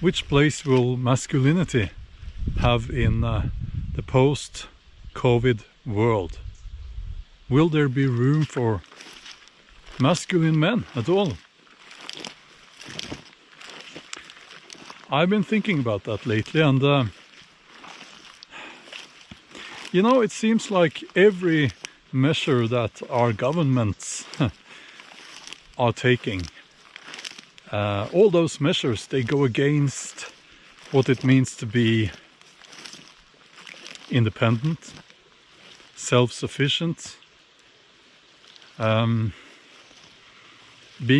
which place will masculinity have in the post-COVID world? Will there be room for masculine men at all? I've been thinking about that lately, and you know, it seems like every measure that our governments are taking, all those measures, they go against what it means to be independent, self-sufficient, being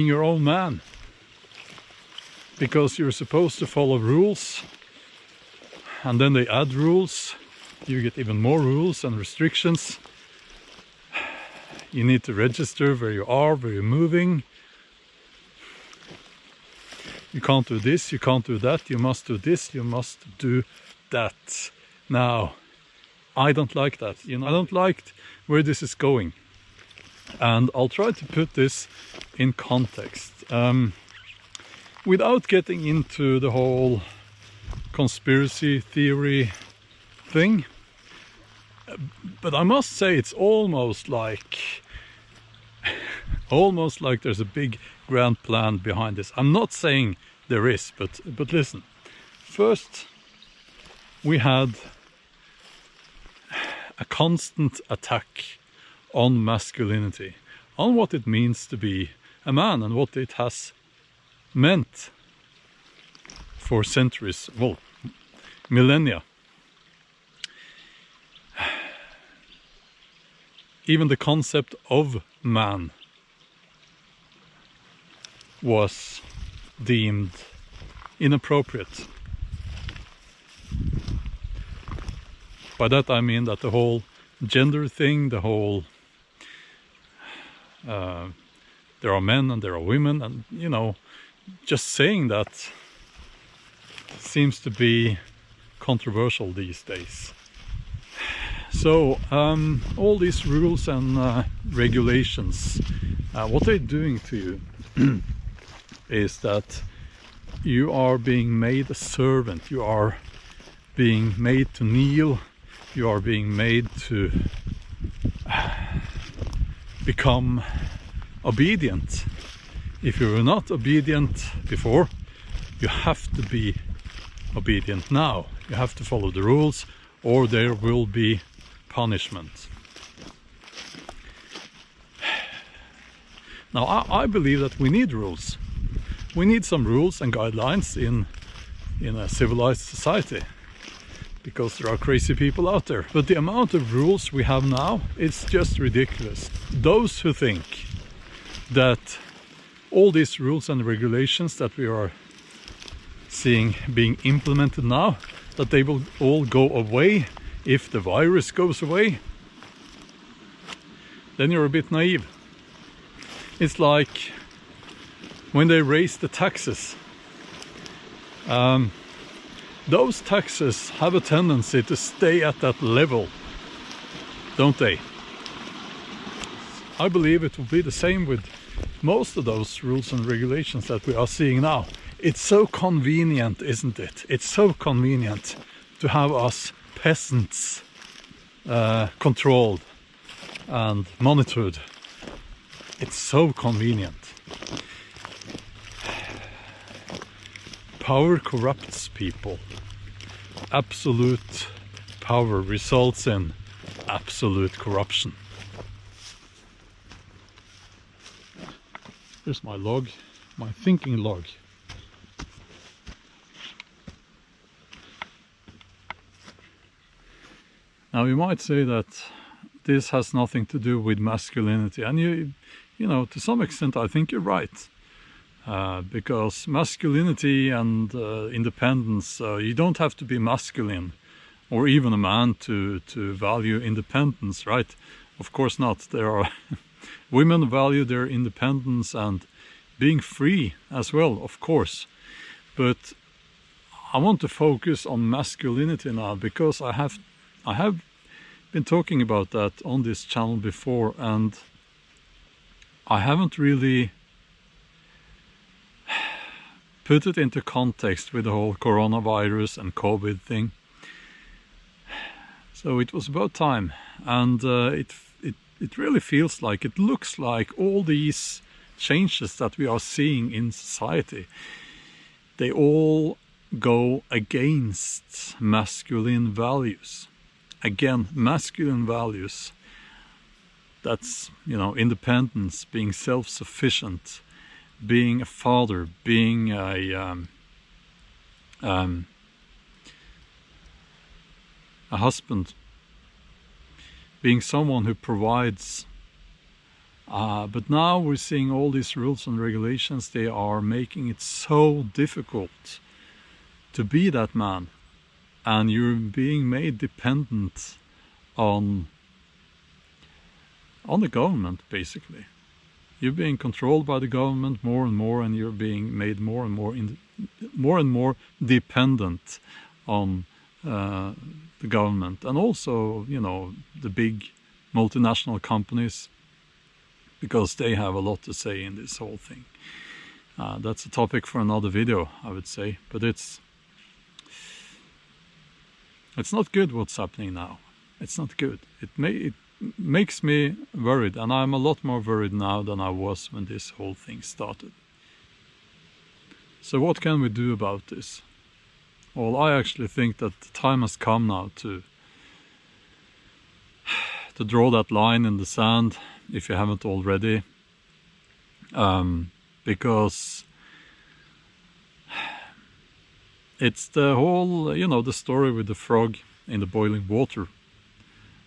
your own man, because you're supposed to follow rules, and then they add rules, you get even more rules and restrictions. You need to register where you are, where you're moving. You can't do this, you can't do that, you must do this, you must do that. Now, I don't like that, you know, I don't like where this is going. And I'll try to put this in context. Without getting into the whole conspiracy theory thing. But I must say it's almost like there's a big grand plan behind this. I'm not saying there is, but listen. First, we had a constant attack on masculinity, on what it means to be a man and what it has meant for centuries, well, millennia. Even the concept of man was deemed inappropriate. By that I mean that the whole gender thing, the whole there are men and there are women, and you know, just saying that seems to be controversial these days. So all these rules and regulations, what they're doing to you is that you are being made a servant, you are being made to kneel, you are being made to become obedient. If you were not obedient before, you have to be obedient now. You have to follow the rules, or there will be punishment. Now, I believe that we need rules. We need some rules and guidelines in a civilized society, because there are crazy people out there. But the amount of rules we have now, it's just ridiculous. Those who think that all these rules and regulations that we are seeing being implemented now, that they will all go away if the virus goes away, then you're a bit naive. It's like when they raise the taxes. Those taxes have a tendency to stay at that level, don't they? I believe it will be the same with most of those rules and regulations that we are seeing now. It's so convenient, isn't it? It's so convenient to have us peasants controlled and monitored. It's so convenient. Power corrupts people. Absolute power results in absolute corruption. Here's my log, my thinking log. Now you might say that this has nothing to do with masculinity, and you know, to some extent I think you're right. Because masculinity and independence, you don't have to be masculine or even a man to value independence, right? Of course not. There are women value their independence and being free as well, of course. But I want to focus on masculinity now, because I have been talking about that on this channel before, and I haven't really put it into context with the whole coronavirus and COVID thing. So it was about time, and it really feels like, it looks like all these changes that we are seeing in society, they all go against masculine values. Again, masculine values. That's, you know, independence, being self-sufficient, being a father, being a husband, being someone who provides. But now we're seeing all these rules and regulations. They are making it so difficult to be that man, and you're being made dependent on the government, basically. You're being controlled by the government more and more, and you're being made more and more dependent on the government, and also, you know, the big multinational companies, because they have a lot to say in this whole thing. That's a topic for another video, I would say, but it's not good what's happening now. It's not good. It makes me worried, and I'm a lot more worried now than I was when this whole thing started. So what can we do about this? Well, I actually think that the time has come now to draw that line in the sand, if you haven't already, because it's the whole, you know, the story with the frog in the boiling water.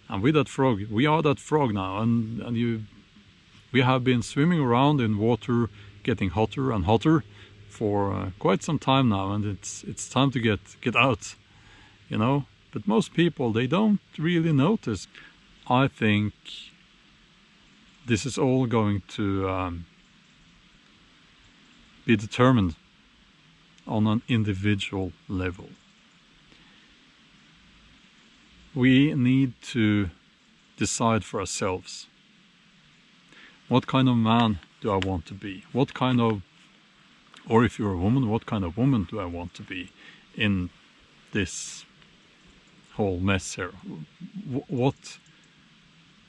And with that frog, we are that frog now, and we have been swimming around in water, getting hotter and hotter for quite some time now, and it's time to get out, you know. But most people, they don't really notice. I think this is all going to be determined on an individual level. We need to decide for ourselves, what kind of man do I want to be? What kind of, or if you're a woman, what kind of woman do I want to be in this whole mess here? What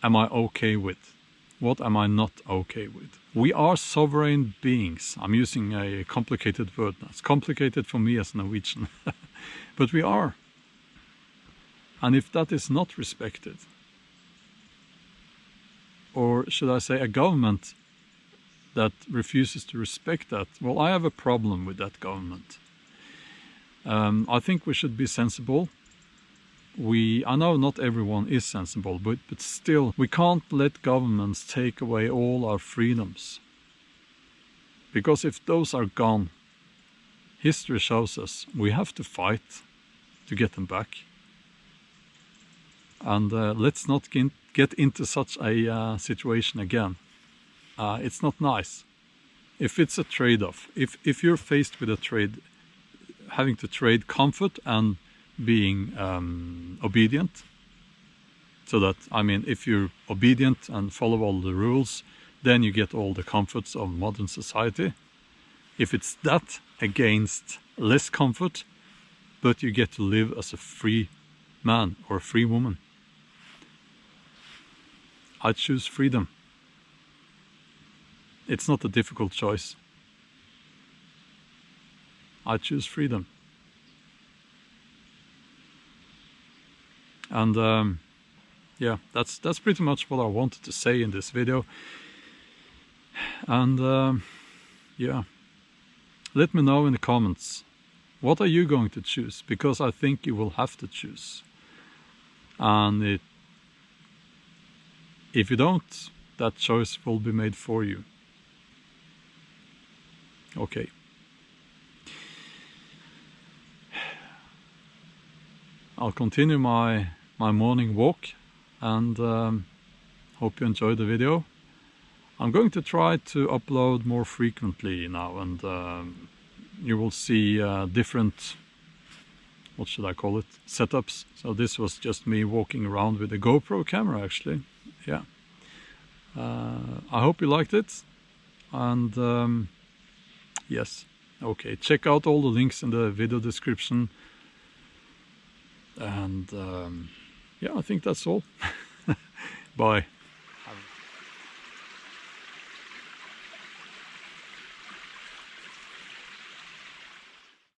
am I okay with? What am I not okay with? We are sovereign beings. I'm using a complicated word now. It's complicated for me as a Norwegian, but we are. And if that is not respected, or should I say a government that refuses to respect that, well, I have a problem with that government. I think we should be sensible. I know not everyone is sensible, but still, we can't let governments take away all our freedoms. Because if those are gone, history shows us we have to fight to get them back. And let's not get into such a situation again. It's not nice. If it's a trade-off, if you're faced with a trade, having to trade comfort and being obedient, so that, I mean, if you're obedient and follow all the rules, then you get all the comforts of modern society. If it's that against less comfort, but you get to live as a free man or a free woman, I choose freedom. It's not a difficult choice. I choose freedom. And yeah, that's pretty much what I wanted to say in this video. And yeah, let me know in the comments, what are you going to choose? Because I think you will have to choose. And if you don't, that choice will be made for you. Okay. I'll continue my morning walk, and hope you enjoyed the video. I'm going to try to upload more frequently now, and you will see different, what should I call it, setups. So this was just me walking around with a GoPro camera, actually. Yeah. I hope you liked it, and yes, Okay, check out all the links in the video description. And yeah, I think that's all. Bye.